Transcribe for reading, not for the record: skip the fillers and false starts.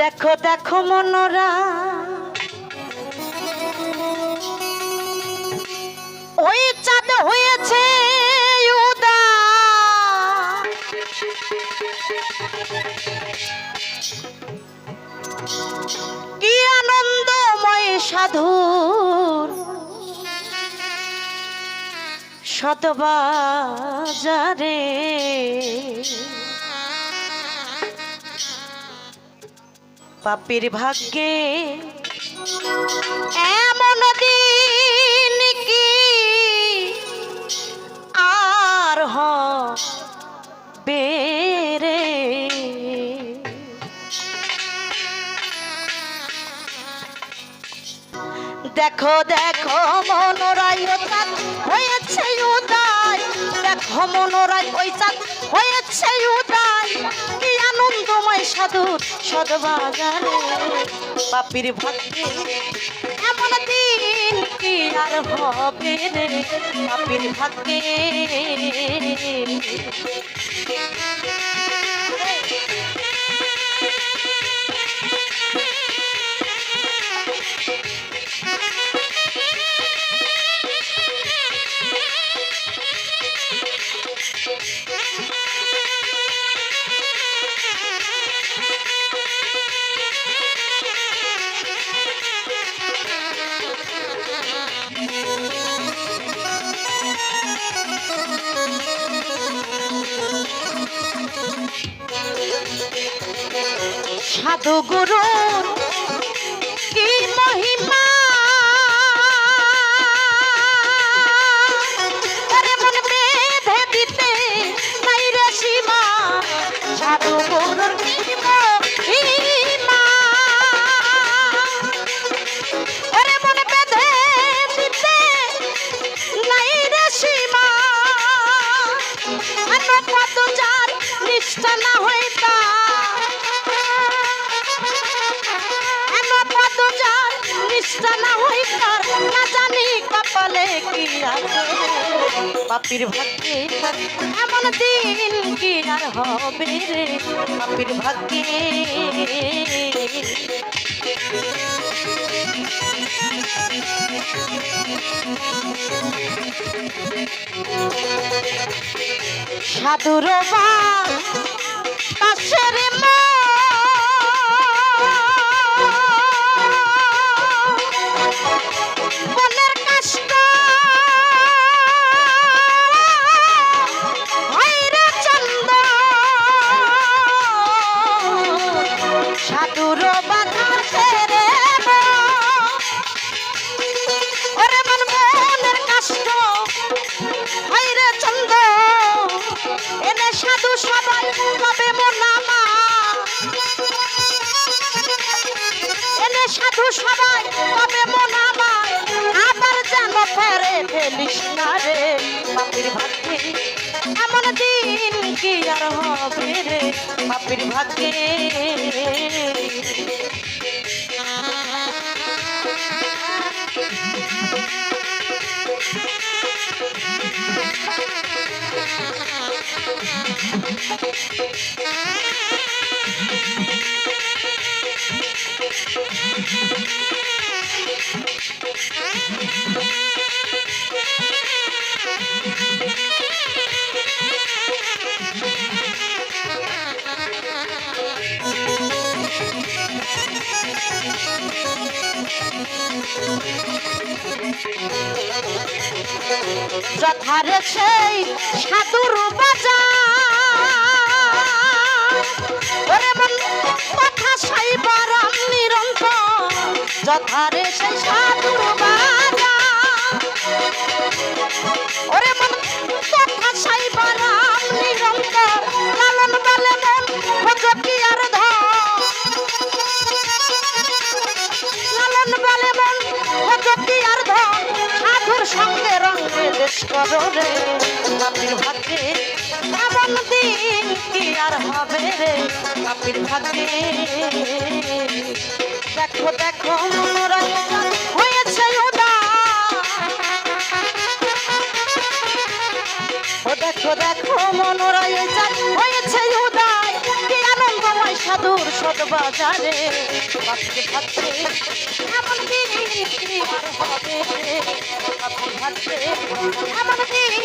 দেখো দেখো মনোরা ওই চাঁদ হয়েছে উদাস, কি আনন্দময় সাধুর শতবাজারে। পাপীর ভাগ্যে এমন দিন কি আর হবে রে। দেখো দেখো মনোরায় চাঁদ হয়েছে উদয়, দেখো মনোরায় ওই চাঁদ হয়েছে উদয়, কি আনন্দময় সাধুর সদবাজারে। পাপীর ভাগ্যে এমন দিন কি আর হবে রে, পাপীর ভাগ্যে। সাধু গুরুর কি মহিমা, মন বেঁধে দিতে নাই রে সীমা। সাধু গুরুর কি মহিমা, মন বেঁধে দিতে নাই রে সীমা। কত যার নিষ্ঠা না হইতা, না হইতার না জানি কপালে কি আছে। পাপীর ভাগ্যে এমন দিন কি আর হবে রে, পাপীর ভাগ্যে। সাধুর পাশের মা মনের কষ্ট হইরে চন্দ, সাধুর বাতাসে রে ওরে মন মনের কষ্ট হইরে চন্দ। এনে সাধু সবাই কবে মনামা, এনে সাধু সবাই কবে মনামা, আবার যেন ফেরে ফেলিস না রে। পাপীর ভাগ্যে এমন দিন কি আর হবে রে, পাপীর ভাগ্যে। যথারে সেই সাধুর বাজার, মন কথা সাইবার নিরন্তর। যথারে সেই সাধুর বাজার, মন কথা সাইবার নিরন্তর। লালন বলে মন ভজকি আর ধর, লালন বলে মন ভজকি আর ধর। সাধুর সঙ্গে রঙে দেশ করো রে, পাপীর ভাগ্যে এমন দিন কি আর হবে রে, পাপীর ভাগ্যে। দেখো দেখো মনোরায় হয়েছে উদয়, দেখো দেখো মনোরায় হয়েছে উদয়, কি আনন্দময় সাধুর সদ বাজারে ভাবতে ভাবতে এমন দিন কি আর হবে ভাবতে ভাবতে এমন দিন